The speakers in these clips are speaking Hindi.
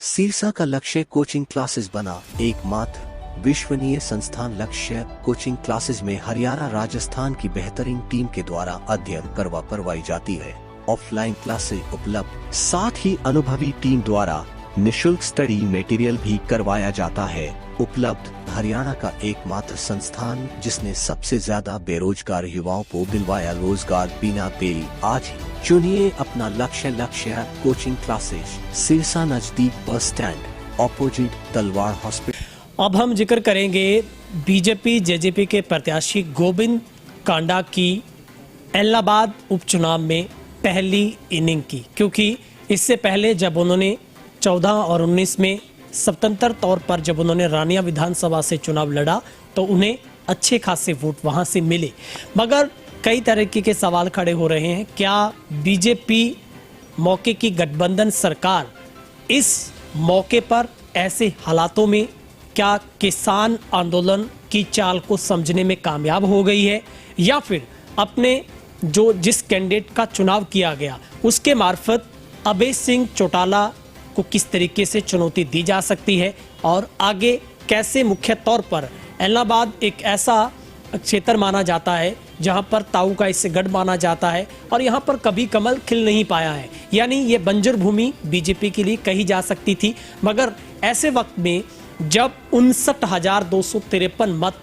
सिरसा का लक्ष्य कोचिंग क्लासेस बना। एकमात्र विश्वसनीय संस्थान लक्ष्य कोचिंग क्लासेस में हरियाणा राजस्थान की बेहतरीन टीम के द्वारा अध्ययन करवाई जाती है। ऑफलाइन क्लासेस उपलब्ध, साथ ही अनुभवी टीम द्वारा निशुल्क स्टडी मटेरियल भी करवाया जाता है। उपलब्ध हरियाणा का एकमात्र संस्थान जिसने सबसे ज्यादा बेरोजगार युवाओं को दिलवाया रोजगार बिना देरी। आज ही चुनिए अपना लक्ष्य कोचिंग क्लासेस, सिरसा नजदीक बस स्टैंड, ऑपोजिट तलवार हॉस्पिटल। अब हम जिक्र करेंगे बीजेपी जेजेपी के प्रत्याशी गोविंद कांडा की इलाहाबाद उपचुनाव में पहली इनिंग की, क्योंकि इससे पहले जब उन्होंने 14 और 19 में स्वतंत्र तौर पर जब उन्होंने रानिया विधानसभा से चुनाव लड़ा तो उन्हें अच्छे खासे वोट वहां से मिले, मगर कई तरीके के सवाल खड़े हो रहे हैं। क्या बीजेपी मौके की गठबंधन सरकार इस मौके पर ऐसे हालातों में क्या किसान आंदोलन की चाल को समझने में कामयाब हो गई है, या फिर अपने जिस कैंडिडेट का चुनाव किया गया उसके मार्फत अभय सिंह चौटाला को किस तरीके से चुनौती दी जा सकती है, और आगे कैसे मुख्य तौर पर इलाहाबाद एक ऐसा क्षेत्र माना जाता है जहां पर ताऊ का इससे गढ़ माना जाता है और यहां पर कभी कमल खिल नहीं पाया है, यानी ये बंजर भूमि बीजेपी के लिए कही जा सकती थी। मगर ऐसे वक्त में जब 59,253 मत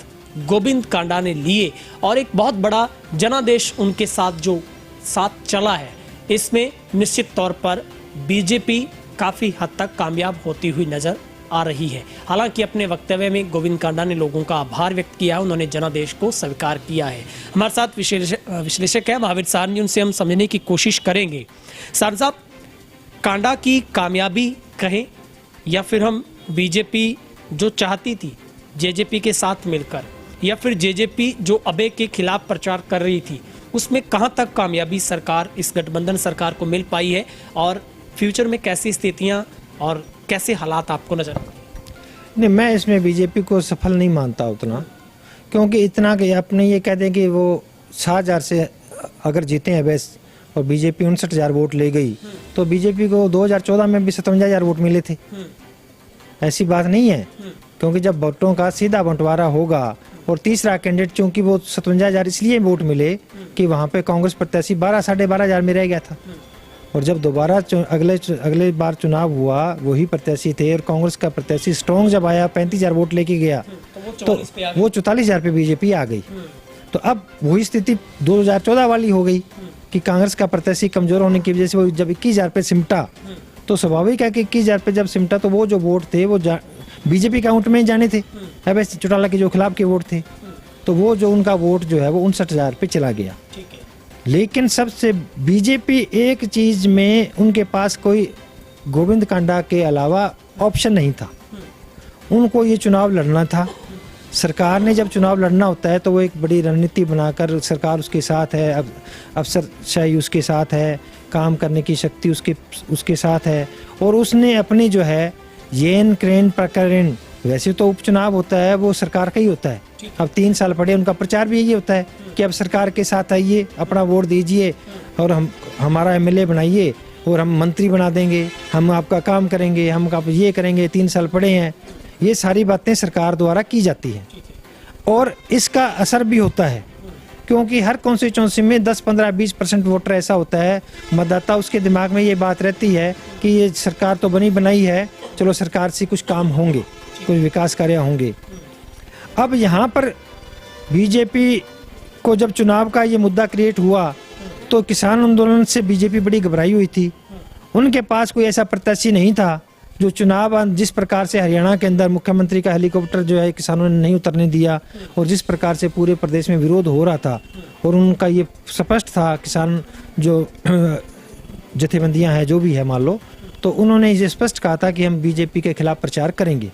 गोविंद कांडा ने लिए और एक बहुत बड़ा जनादेश उनके साथ जो साथ चला है, इसमें निश्चित तौर पर बीजेपी काफी हद तक कामयाब होती हुई नजर आ रही है। हालांकि अपने वक्तव्य में गोविंद कांडा ने लोगों का आभार व्यक्त किया है, उन्होंने जनादेश को स्वीकार किया है। हमारे साथ विश्लेषक है महावीर साहनी, उनसे हम समझने की कोशिश करेंगे। साहनी साहब, कांडा की कामयाबी कहें या फिर हम बीजेपी जो चाहती थी जेजेपी के साथ मिलकर, या फिर जेजेपी जो अभय के खिलाफ प्रचार कर रही थी, उसमें कहां तक कामयाबी सरकार इस गठबंधन सरकार को मिल पाई है, और फ्यूचर में कैसी स्थितियां और कैसे हालात आपको नजर आते हैं? नहीं, मैं इसमें बीजेपी को सफल नहीं मानता उतना, क्योंकि इतना कि अपने ये कह दें कि वो 60,000 से अगर जीते हैं बेस और बीजेपी 59,000 वोट ले गई, तो बीजेपी को 2014 में भी 57,000 वोट मिले थे। ऐसी बात नहीं है, क्योंकि जब वोटों का सीधा बंटवारा होगा और तीसरा कैंडिडेट, चूंकि वो 57,000 इसलिए वोट मिले कि वहाँ पे कांग्रेस प्रत्याशी 12-12,500 में रह गया था, और जब दोबारा अगले बार चुनाव हुआ वही प्रत्याशी थे और कांग्रेस का प्रत्याशी स्ट्रॉन्ग जब आया 35,000 वोट लेके गया तो वो 44,000 पे बीजेपी आ गई। तो अब वही स्थिति 2014 वाली हो गई कि कांग्रेस का प्रत्याशी कमजोर होने की वजह से वो जब 21,000 पे सिमटा, तो स्वाभाविक है कि 21,000 पे जब सिमटा तो वो जो वोट थे वो बीजेपी अकाउंट में जाने थे, अभय चौटाला के जो खिलाफ के वोट थे, तो वो जो उनका वोट जो है वो 59,000 पे चला गया। लेकिन सबसे बीजेपी एक चीज में उनके पास कोई गोविंद कांडा के अलावा ऑप्शन नहीं था, उनको ये चुनाव लड़ना था। सरकार ने जब चुनाव लड़ना होता है तो वो एक बड़ी रणनीति बनाकर सरकार उसके साथ है, अब अफसरशाही उसके साथ है, काम करने की शक्ति उसके साथ है, और उसने अपनी जो है येन क्रेन प्रकरण, वैसे तो उपचुनाव होता है वो सरकार का ही होता है, अब 3 साल पड़े, उनका प्रचार भी यही होता है कि अब सरकार के साथ आइए, अपना वोट दीजिए और हमारा एमएलए बनाइए और हम मंत्री बना देंगे, हम आपका काम करेंगे, हम आप ये करेंगे, 3 साल पड़े हैं। ये सारी बातें सरकार द्वारा की जाती हैं और इसका असर भी होता है, क्योंकि हर कॉन्स्टिट्यूंसी में 10-15-20% वोटर ऐसा होता है, मतदाता उसके दिमाग में ये बात रहती है कि ये सरकार तो बनी बनाई है, चलो सरकार से कुछ काम होंगे, कुछ विकास कार्य होंगे। अब यहाँ पर बीजेपी को जब चुनाव का ये मुद्दा क्रिएट हुआ तो किसान आंदोलन से बीजेपी बड़ी घबराई हुई थी। उनके पास कोई ऐसा प्रत्याशी नहीं था जो चुनाव, जिस प्रकार से हरियाणा के अंदर मुख्यमंत्री का हेलीकॉप्टर जो है किसानों ने नहीं उतरने दिया और जिस प्रकार से पूरे प्रदेश में विरोध हो रहा था, और उनका ये स्पष्ट था, किसान जो जथेबंदियां हैं जो भी है मान लो, तो उन्होंने ये स्पष्ट कहा था कि हम बीजेपी के खिलाफ प्रचार करेंगे।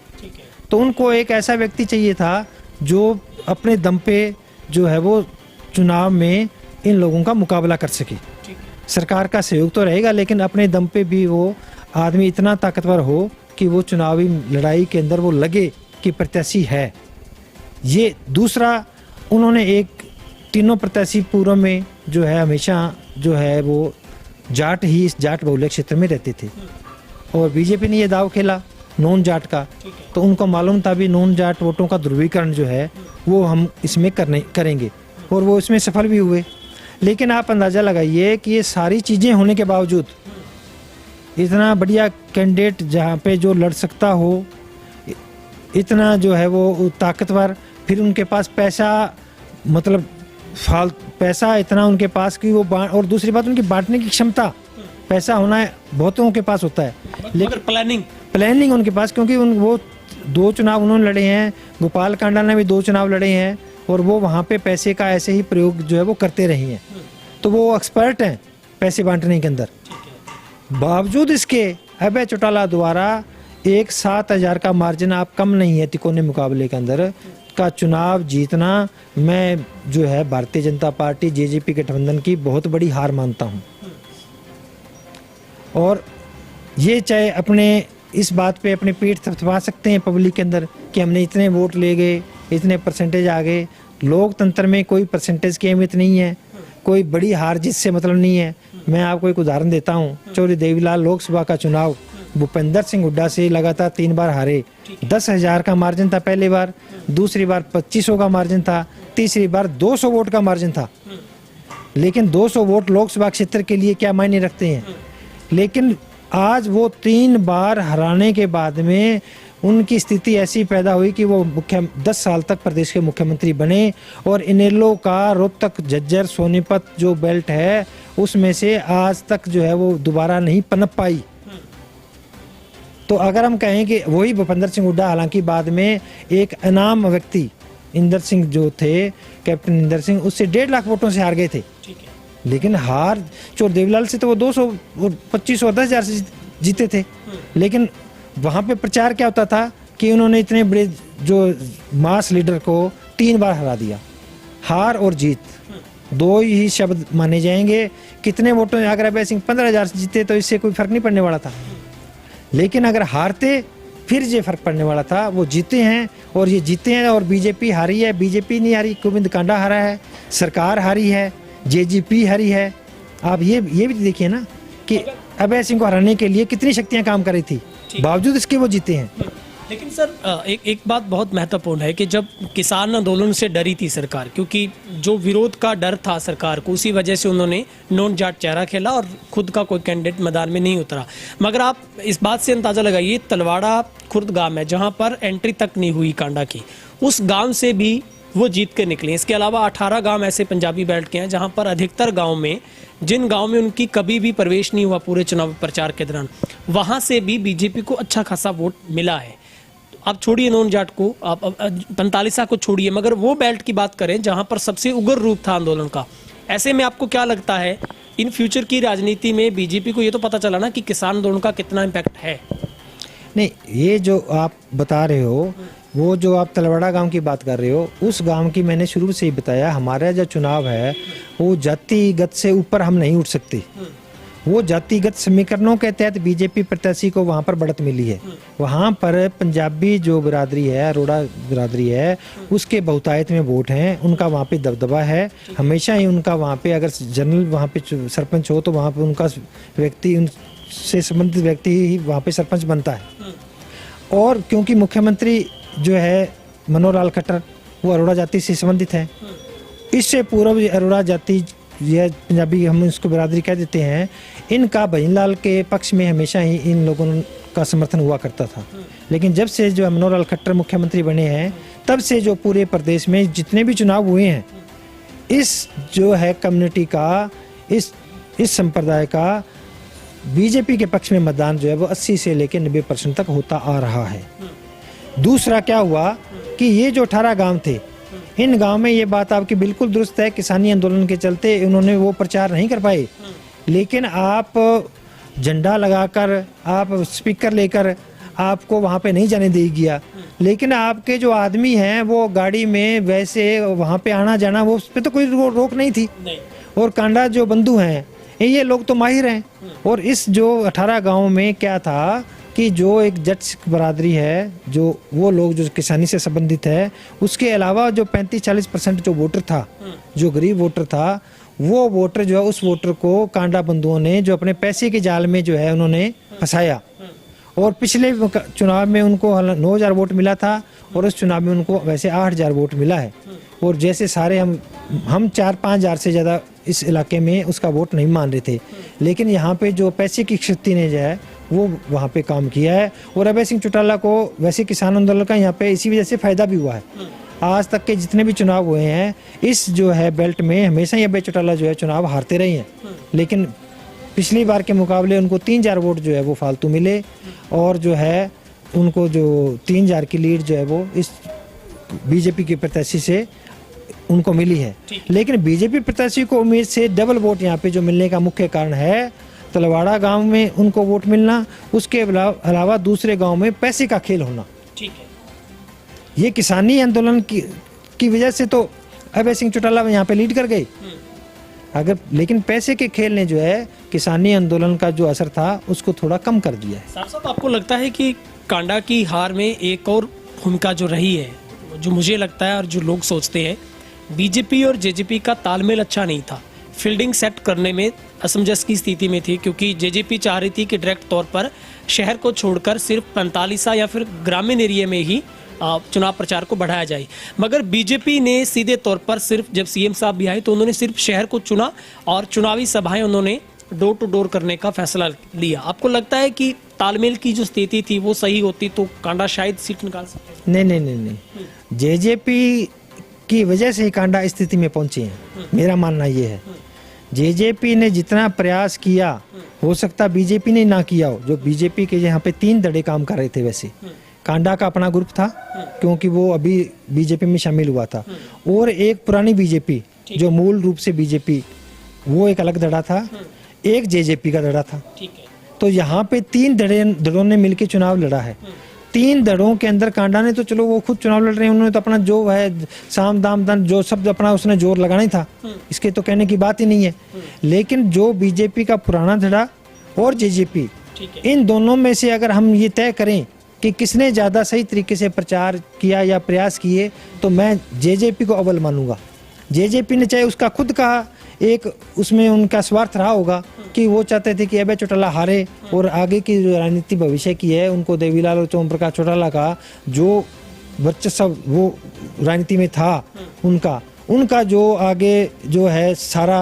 तो उनको एक ऐसा व्यक्ति चाहिए था जो अपने दम पे जो है वो चुनाव में इन लोगों का मुकाबला कर सके। सरकार का सहयोग तो रहेगा, लेकिन अपने दम पे भी वो आदमी इतना ताकतवर हो कि वो चुनावी लड़ाई के अंदर वो लगे कि प्रत्याशी है। ये दूसरा, उन्होंने एक तीनों प्रत्याशी पूर्व में जो है हमेशा जो है वो जाट बहुल्य क्षेत्र में रहते थे, और बीजेपी ने ये दाव खेला नॉन जाट का, तो उनको मालूम था भी नॉन जाट वोटों का ध्रुवीकरण जो है वो हम इसमें करेंगे, और वो इसमें सफल भी हुए। लेकिन आप अंदाज़ा लगाइए कि ये सारी चीज़ें होने के बावजूद इतना बढ़िया कैंडिडेट जहाँ पे जो लड़ सकता हो, इतना जो है वो ताकतवर, फिर उनके पास पैसा, मतलब पैसा इतना उनके पास कि वो और दूसरी बात उनकी बांटने की क्षमता, पैसा होना है बहुतों के पास होता है, लेकिन प्लानिंग उनके पास, क्योंकि वो 2 चुनाव उन्होंने लड़े हैं, गोपाल कांडा ने भी 2 चुनाव लड़े हैं, और वो वहाँ पे पैसे का ऐसे ही प्रयोग जो है वो करते रहे हैं, तो वो एक्सपर्ट हैं पैसे बांटने के अंदर। बावजूद इसके अभय चौटाला द्वारा एक 7,000 का मार्जिन आप कम नहीं है तिकोने मुकाबले के अंदर का चुनाव जीतना, मैं जो है भारतीय जनता पार्टी जेजेपी गठबंधन की बहुत बड़ी हार मानता हूँ। और ये चाहे अपने इस बात पे अपने पीठ थपथपा सकते हैं पब्लिक के अंदर कि हमने इतने वोट ले गए, इतने परसेंटेज आ गए। लोकतंत्र में कोई परसेंटेज की अहमियत नहीं है, कोई बड़ी हार जीत से मतलब नहीं है। मैं आपको एक उदाहरण देता हूँ, चौधरी देवीलाल लोकसभा का चुनाव भूपेंद्र सिंह हुड्डा से लगातार 3 बार हारे। 10,000 का मार्जिन था पहली बार, दूसरी बार 2500 का मार्जिन था, तीसरी बार 200 वोट का मार्जिन था। लेकिन 200 वोट लोकसभा क्षेत्र के लिए क्या मायने रखते हैं। लेकिन आज वो 3 बार हराने के बाद में उनकी स्थिति ऐसी पैदा हुई कि वो 10 साल तक प्रदेश के मुख्यमंत्री बने, और इनेलो का रोहतक झज्जर सोनीपत जो बेल्ट है उसमें से आज तक जो है वो दोबारा नहीं पनप पाई। तो अगर हम कहें कि वही भूपेंद्र सिंह हुड्डा, हालांकि बाद में एक इनाम व्यक्ति इंदर सिंह जो थे, कैप्टन इंदर सिंह, उससे 1.5 लाख वोटों से हार गए थे। लेकिन हार चौधरी देवीलाल से तो वो 200 और 25 और 10,000 से जीते थे। लेकिन वहाँ पे प्रचार क्या होता था कि उन्होंने इतने बड़े जो मास लीडर को 3 बार हरा दिया। हार और जीत 2 ही शब्द माने जाएंगे। कितने वोटों, अगर अभय सिंह 15,000 से जीते तो इससे कोई फर्क नहीं पड़ने वाला था, लेकिन अगर हारते फिर ये फर्क पड़ने वाला था। वो जीते हैं, और ये जीते हैं, और बीजेपी हारी है। बीजेपी नहीं हारी, गोविंद कांडा हारा है, सरकार हारी है, जेजेपी हारी है। आप ये भी देखिए ना कि अभय सिंह को हराने के लिए कितनी शक्तियां काम कर रही थी, बावजूद इसके वो जीते हैं। लेकिन सर एक बात बहुत महत्वपूर्ण है कि जब किसान आंदोलन से डरी थी सरकार, क्योंकि जो विरोध का डर था सरकार को, उसी वजह से उन्होंने नॉन जाट चेहरा खेला और खुद का कोई कैंडिडेट मैदान में नहीं उतरा। मगर आप इस बात से अंदाजा लगाइए, तलवाड़ा खुर्द गांव है जहां पर एंट्री तक नहीं हुई कांडा की, उस गांव से भी वो जीत के निकले। इसके अलावा 18 गांव ऐसे पंजाबी बेल्ट के हैं जहां पर अधिकतर गांव में, जिन गांव में उनकी कभी भी प्रवेश नहीं हुआ पूरे चुनाव प्रचार के दौरान, वहां से भी बीजेपी को अच्छा खासा वोट मिला है। आप छोड़िए नॉन जाट को, आप 45 को छोड़िए, मगर वो बेल्ट की बात करें जहां पर सबसे उग्र रूप था आंदोलन का, ऐसे में आपको क्या लगता है इन फ्यूचर की राजनीति में बीजेपी को ये तो पता चला ना कि किसान आंदोलन का कितना इम्पैक्ट है। नहीं, ये जो आप बता रहे हो, वो जो आप तलवाड़ा गांव की बात कर रहे हो, उस गांव की मैंने शुरू से ही बताया, हमारा जो चुनाव है वो जातिगत से ऊपर हम नहीं उठ सकते। वो जातिगत समीकरणों के तहत बीजेपी प्रत्याशी को वहाँ पर बढ़त मिली है। वहाँ पर पंजाबी जो बिरादरी है, अरोड़ा बिरादरी है, उसके बहुतायत में वोट हैं, उनका वहाँ पे दबदबा है। हमेशा ही उनका वहाँ पे, अगर जनरल वहाँ पे सरपंच हो तो वहाँ पे उनका व्यक्ति, उनसे संबंधित व्यक्ति ही वहाँ पे सरपंच बनता है। और क्योंकि मुख्यमंत्री जो है मनोहर लाल खट्टर, वो अरोड़ा जाति से संबंधित है। इससे पूर्व अरोड़ा जाति, यह पंजाबी हम इसको बिरादरी कह देते हैं, इनका भजनलाल के पक्ष में हमेशा ही इन लोगों का समर्थन हुआ करता था। लेकिन जब से जो मनोहर लाल खट्टर मुख्यमंत्री बने हैं, तब से जो पूरे प्रदेश में जितने भी चुनाव हुए हैं, इस जो है कम्युनिटी का, इस संप्रदाय का बीजेपी के पक्ष में मतदान जो है वो 80 से लेकर 90% तक होता आ रहा है। दूसरा क्या हुआ कि ये जो 18 गांव थे, इन गांव में ये बात आपकी बिल्कुल दुरुस्त है, किसानी आंदोलन के चलते उन्होंने वो प्रचार नहीं कर पाए। लेकिन आप झंडा लगाकर, आप स्पीकर लेकर आपको वहाँ पे नहीं जाने दे गया। लेकिन आपके जो आदमी हैं वो गाड़ी में वैसे वहाँ पे आना जाना, वो उस पर तो कोई रोक नहीं थी। और कांडा जो बंधु हैं, ये लोग तो माहिर हैं। और इस जो 18 गाँव में क्या था कि जो एक जट बरादरी है, जो वो लोग जो किसानी से संबंधित है, उसके अलावा जो 35-40% जो वोटर था, जो गरीब वोटर था, वो वोटर जो है, उस वोटर को कांडा बंधुओं ने जो अपने पैसे के जाल में जो है उन्होंने फंसाया। और पिछले चुनाव में उनको 9,000 वोट मिला था और इस चुनाव में उनको वैसे 8,000 वोट मिला है। और जैसे सारे हम 4-5 हज़ार से ज़्यादा इस इलाके में उसका वोट नहीं मान रहे थे, लेकिन यहाँ पे जो पैसे की शक्ति ने जो है वो वहाँ पे काम किया है। और अभय सिंह चौटाला को वैसे किसान आंदोलन का यहाँ पे इसी वजह से फायदा भी हुआ है। आज तक के जितने भी चुनाव हुए हैं इस जो है बेल्ट में हमेशा ही अभय चौटाला जो है चुनाव हारते रहे हैं, लेकिन पिछली बार के मुकाबले उनको 3,000 वोट जो है वो फालतू मिले और जो है उनको जो 3,000 की लीड जो है वो इस बीजेपी के प्रत्याशी से उनको मिली है। लेकिन बीजेपी प्रत्याशी को उम्मीद से डबल वोट यहाँ पे जो मिलने का मुख्य कारण है तलवाड़ा गांव में उनको वोट मिलना, उसके अलावा दूसरे गांव में पैसे का खेल होना। ठीक है, ये किसानी आंदोलन की वजह से तो अभय सिंह चौटाला यहाँ पे लीड कर गए अगर, लेकिन पैसे के खेल ने जो है किसानी आंदोलन का जो असर था उसको थोड़ा कम कर दिया है। साहब आपको लगता है कि कांडा की हार में एक और भूमिका जो रही है, जो मुझे लगता है और जो लोग सोचते हैं, बीजेपी और जेजेपी का तालमेल अच्छा नहीं था, फील्डिंग सेट करने में असमंजस की स्थिति में थी, क्योंकि जेजेपी चाह रही थी कि डायरेक्ट तौर पर शहर को छोड़कर सिर्फ 45 या फिर ग्रामीण एरिया में ही चुनाव प्रचार को बढ़ाया जाए, मगर बीजेपी ने सीधे तौर पर सिर्फ जब सीएम साहब भी आए तो उन्होंने सिर्फ शहर को चुना और चुनावी सभाएं उन्होंने डोर टू डोर करने का फैसला लिया। आपको लगता है कि तालमेल की जो स्थिति थी वो सही होती तो कांडा शायद सीट निकाल सकते? नहीं, जेजेपी की वजह से ही कांडा इस स्थिति में पहुंचे हैं, मेरा मानना ये है। जेजेपी ने जितना प्रयास किया हो सकता बीजेपी ने ना किया हो, जो बीजेपी के यहाँ पे 3 धड़े काम कर रहे थे। वैसे कांडा का अपना ग्रुप था क्योंकि वो अभी बीजेपी में शामिल हुआ था, और एक पुरानी बीजेपी जो मूल रूप से बीजेपी वो एक अलग धड़ा था, एक जेजेपी का धड़ा था। तो यहाँ पे 3 धड़ों ने मिलकर चुनाव लड़ा है। 3 धड़ों के अंदर कांडा ने तो चलो वो खुद चुनाव लड़ रहे हैं, उन्होंने तो अपना जो है साम दाम दंड जो शब्द अपना उसने जोर लगाना ही था, इसके तो कहने की बात ही नहीं है। लेकिन जो बीजेपी का पुराना धड़ा और जेजेपी, इन दोनों में से अगर हम ये तय करें कि किसने ज्यादा सही तरीके से प्रचार किया या प्रयास किए, तो मैं जेजेपी को अव्वल मानूंगा। जेजेपी ने चाहे उसका खुद का एक उसमें उनका स्वार्थ रहा होगा कि वो चाहते थे कि अभय चौटाला हारे और आगे की जो राजनीति भविष्य की है उनको देवीलाल और ओम प्रकाश चौटाला का जो वर्चस्व वो राजनीति में था उनका जो आगे जो है सारा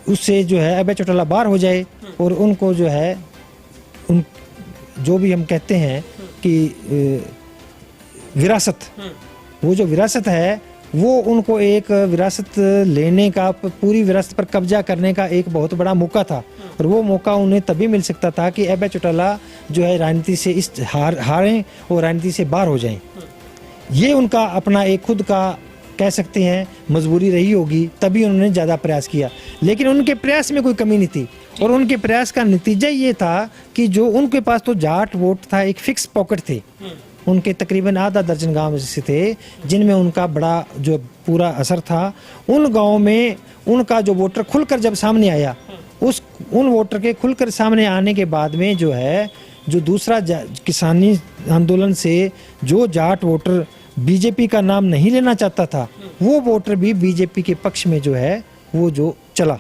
उससे जो है अभय चौटाला बाहर हो जाए और उनको जो है उन जो भी हम कहते हैं कि विरासत, वो जो विरासत है वो उनको एक विरासत लेने का, पूरी विरासत पर कब्जा करने का एक बहुत बड़ा मौका था, और वो मौका उन्हें तभी मिल सकता था कि अभय चौटाला जो है राजनीति से इस हारें और राजनीति से बाहर हो जाएं। ये उनका अपना एक खुद का कह सकते हैं मजबूरी रही होगी, तभी उन्होंने ज़्यादा प्रयास किया। लेकिन उनके प्रयास में कोई कमी नहीं थी, और उनके प्रयास का नतीजा ये था कि जो उनके पास तो जाट वोट था, एक फिक्स पॉकेट थे, उनके तकरीबन आधा दर्जन गांव ऐसे थे जिनमें उनका बड़ा जो पूरा असर था। उन गांवों में उनका जो वोटर खुलकर जब सामने आया, उन वोटर के खुलकर सामने आने के बाद में जो है जो दूसरा किसानी आंदोलन से जो जाट वोटर बीजेपी का नाम नहीं लेना चाहता था, वो वोटर भी बीजेपी के पक्ष में जो है वो जो चला।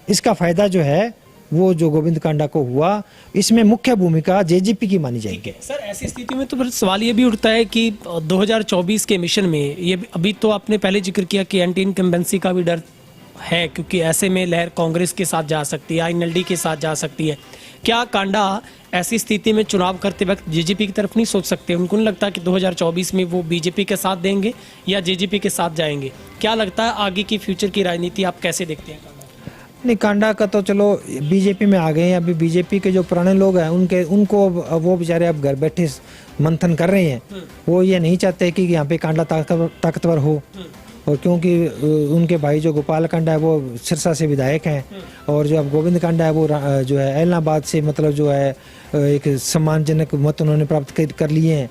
इसका फायदा जो है वो जो गोविंद कांडा को हुआ, इसमें मुख्य भूमिका जेजेपी की मानी जाएगी। सर ऐसी स्थिति में तो फिर सवाल ये भी उठता है कि 2024 के मिशन में ये अभी तो आपने पहले जिक्र किया कि एंटी इनकम्बेंसी का भी डर है, क्योंकि ऐसे में लहर कांग्रेस के साथ जा सकती है, INLD के साथ जा सकती है। क्या कांडा ऐसी स्थिति में चुनाव करते वक्त जेजेपी की तरफ नहीं सोच सकते? उनको नहीं लगता कि 2024 में वो बीजेपी के साथ देंगे या जेजेपी के साथ जाएंगे? क्या लगता है आगे की फ्यूचर की राजनीति आप कैसे देखते हैं? नहीं, कांडा का तो चलो बीजेपी में आ गए हैं। अभी बीजेपी के जो पुराने लोग हैं उनको वो बेचारे अब घर बैठे मंथन कर रहे हैं। वो ये नहीं चाहते कि यहाँ पे कांडा ताकतवर हो, और क्योंकि उनके भाई जो गोपाल कांडा है वो सिरसा से विधायक हैं, और जो अब गोविंद कांडा है वो जो है एलनाबाद से मतलब जो है एक सम्मानजनक मत उन्होंने प्राप्त कर लिए हैं,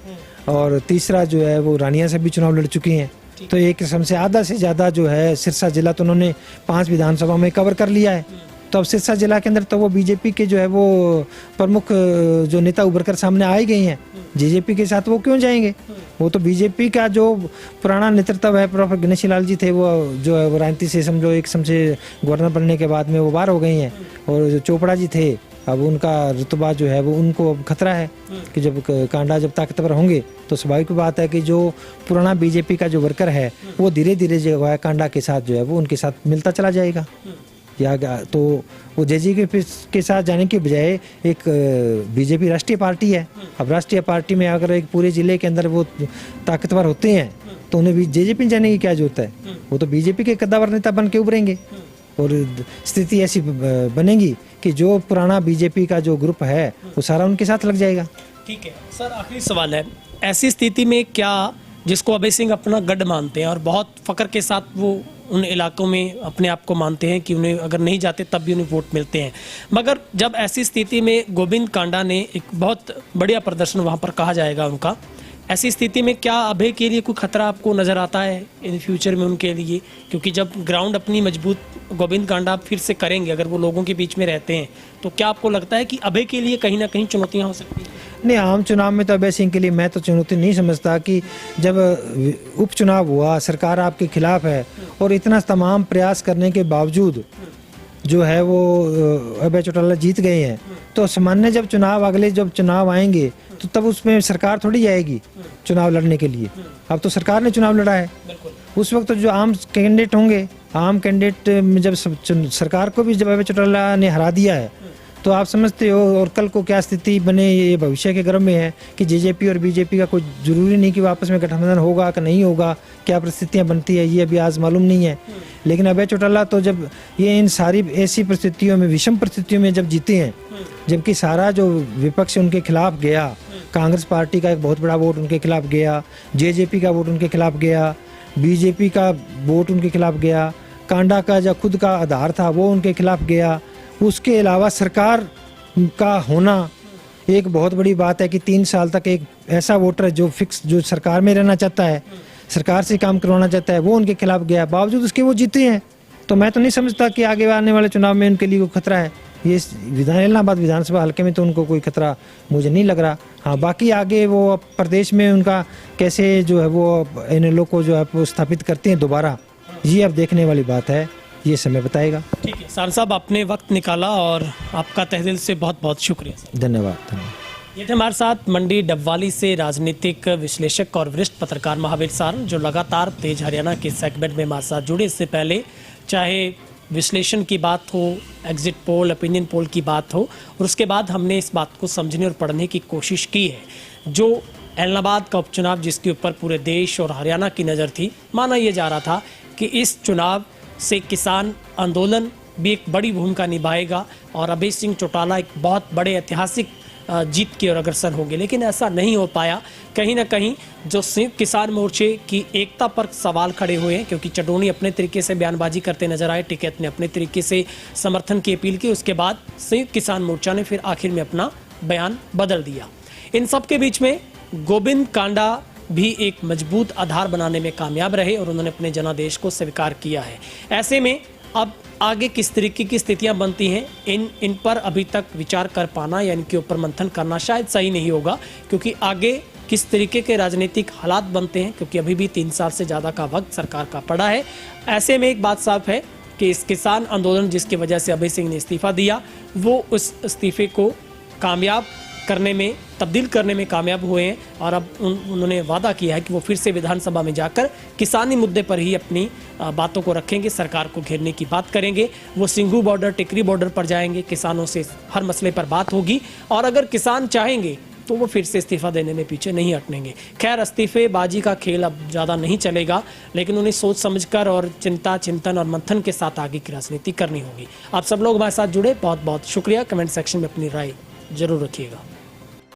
और तीसरा जो है वो रानिया से भी चुनाव लड़ चुकी हैं। तो एक किस्म से आधा से ज़्यादा जो है सिरसा जिला तो उन्होंने 5 विधानसभा में कवर कर लिया है। तो अब सिरसा जिला के अंदर तो वो बीजेपी के जो है वो प्रमुख जो नेता उभर कर सामने आ ही गए हैं। जेजेपी के साथ वो क्यों जाएंगे? वो तो बीजेपी का जो पुराना नेतृत्व है, प्रोफेसर गणेशी लाल जी थे, वो जो है वो राजनीति से समझो एक से गवर्नर बनने के बाद में वो बाहर हो गए हैं, और जो चोपड़ा जी थे अब उनका रुतबा जो है वो उनको अब खतरा है कि जब कांडा जब ताकतवर होंगे तो स्वाभाविक बात है कि जो पुराना बीजेपी का जो वर्कर है वो धीरे धीरे जो है कांडा के साथ जो है वो उनके साथ मिलता चला जाएगा। या तो वो जेजेपी के साथ जाने के बजाय एक बीजेपी राष्ट्रीय पार्टी है। अब राष्ट्रीय पार्टी में अगर एक पूरे जिले के अंदर वो ताकतवर होते हैं तो उन्हें भी जेजेपी जाने की क्या जरूरत है, वो तो बीजेपी के कद्दावर नेता बन के उभरेंगे और स्थिति ऐसी बनेगी कि जो पुराना बीजेपी का जो ग्रुप है वो सारा उनके साथ लग जाएगा। ठीक है सर, आखिरी सवाल है, ऐसी स्थिति में क्या जिसको अभय सिंह अपना गढ़ मानते हैं और बहुत फख्र के साथ वो उन इलाकों में अपने आप को मानते हैं कि उन्हें अगर नहीं जाते तब भी उन्हें वोट मिलते हैं, मगर जब ऐसी स्थिति में गोविंद कांडा ने एक बहुत बढ़िया प्रदर्शन वहाँ पर कहा जाएगा उनका, ऐसी स्थिति में क्या अभय के लिए कोई खतरा आपको नज़र आता है इन फ्यूचर में उनके लिए? क्योंकि जब ग्राउंड अपनी मजबूत गोविंद कांडा फिर से करेंगे, अगर वो लोगों के बीच में रहते हैं, तो क्या आपको लगता है कि अभय के लिए कहीं ना कहीं चुनौतियां हो सकती हैं? नहीं, आम चुनाव में तो अभय सिंह के लिए मैं तो चुनौती नहीं समझता कि जब उपचुनाव हुआ, सरकार आपके खिलाफ है और इतना तमाम प्रयास करने के बावजूद जो है वो अभय चौटाला जीत गए हैं, तो सामान्य जब चुनाव अगले जब चुनाव आएंगे तो तब उसमें सरकार थोड़ी जाएगी चुनाव लड़ने के लिए। अब तो सरकार ने चुनाव लड़ा है, उस वक्त तो जो आम कैंडिडेट होंगे, आम कैंडिडेट में जब सरकार को भी जब अभय चौटाला ने हरा दिया है तो आप समझते हो और कल को क्या स्थिति बने, ये भविष्य के गर्भ में है कि जेजेपी और बीजेपी का कोई जरूरी नहीं कि वो आपस में गठबंधन होगा कि नहीं होगा, क्या परिस्थितियां बनती है ये अभी आज मालूम नहीं है। लेकिन अभय चौटाला तो जब ये इन सारी ऐसी परिस्थितियों में, विषम परिस्थितियों में जब जीते हैं, जबकि सारा जो विपक्ष उनके खिलाफ गया, कांग्रेस पार्टी का एक बहुत बड़ा वोट उनके खिलाफ गया, जेजेपी का वोट उनके खिलाफ गया, बीजेपी का वोट उनके खिलाफ गया, कांडा का जो खुद का आधार था वो उनके खिलाफ गया, उसके अलावा सरकार का होना एक बहुत बड़ी बात है कि 3 साल तक एक ऐसा वोटर जो फिक्स जो सरकार में रहना चाहता है, सरकार से काम करवाना चाहता है, वो उनके खिलाफ गया, बावजूद उसके वो जीते हैं। तो मैं तो नहीं समझता कि आगे आने वाले चुनाव में उनके लिए कोई खतरा है। ये इलाहाबाद विधानसभा हल्के में तो उनको कोई खतरा मुझे नहीं लग रहा। हाँ, बाकी आगे वो प्रदेश में उनका कैसे जो है वो इनेलो को जो है वो स्थापित करते हैं दोबारा, ये अब देखने वाली बात है, ये समय बताएगा। ठीक है सार साहब, आपने वक्त निकाला और आपका तहे दिल से बहुत बहुत शुक्रिया। धन्यवाद। ये थे हमारे साथ मंडी डबवाली से राजनीतिक विश्लेषक और वरिष्ठ पत्रकार महावीर सार, जो लगातार तेज हरियाणा के सेगमेंट में हमारे साथ जुड़े। इससे पहले चाहे विश्लेषण की बात हो, एग्जिट पोल, ओपिनियन पोल की बात हो, और उसके बाद हमने इस बात को समझने और पढ़ने की कोशिश की है। जो इलाहाबाद का उपचुनाव जिसके ऊपर पूरे देश और हरियाणा की नज़र थी, माना यह जा रहा था कि इस चुनाव से किसान आंदोलन भी एक बड़ी भूमिका निभाएगा और अभय सिंह चौटाला एक बहुत बड़े ऐतिहासिक जीत की ओर अग्रसर होंगे, लेकिन ऐसा नहीं हो पाया। कहीं ना कहीं जो संयुक्त किसान मोर्चे की एकता पर सवाल खड़े हुए हैं, क्योंकि चटोनी अपने तरीके से बयानबाजी करते नजर आए, टिकैत ने अपने तरीके से समर्थन की अपील की, उसके बाद संयुक्त किसान मोर्चा ने फिर आखिर में अपना बयान बदल दिया। इन सब के बीच में गोविंद कांडा भी एक मजबूत आधार बनाने में कामयाब रहे और उन्होंने अपने जनादेश को स्वीकार किया है। ऐसे में अब आगे किस तरीके की स्थितियां बनती हैं, इन पर अभी तक विचार कर पाना या इनके ऊपर मंथन करना शायद सही नहीं होगा, क्योंकि आगे किस तरीके के राजनीतिक हालात बनते हैं, क्योंकि अभी भी 3 साल से ज़्यादा का वक्त सरकार का पड़ा है। ऐसे में एक बात साफ है कि इस किसान आंदोलन जिसकी वजह से अभय सिंह ने इस्तीफा दिया, वो उस इस्तीफे को कामयाब करने में, तब्दील करने में कामयाब हुए हैं और अब उन्होंने वादा किया है कि वो फिर से विधानसभा में जाकर किसानी मुद्दे पर ही अपनी बातों को रखेंगे, सरकार को घेरने की बात करेंगे। वो सिंघू बॉर्डर, टिकरी बॉर्डर पर जाएंगे, किसानों से हर मसले पर बात होगी और अगर किसान चाहेंगे तो वो फिर से इस्तीफा देने में पीछे नहीं हटेंगे। खैर, इस्तीफेबाजी का खेल अब ज़्यादा नहीं चलेगा, लेकिन उन्हें सोच समझकर और चिंतन और मंथन के साथ आगे की राजनीति करनी होगी। आप सब लोग हमारे साथ जुड़े, बहुत बहुत शुक्रिया। कमेंट सेक्शन में अपनी राय जरूर रखिएगा।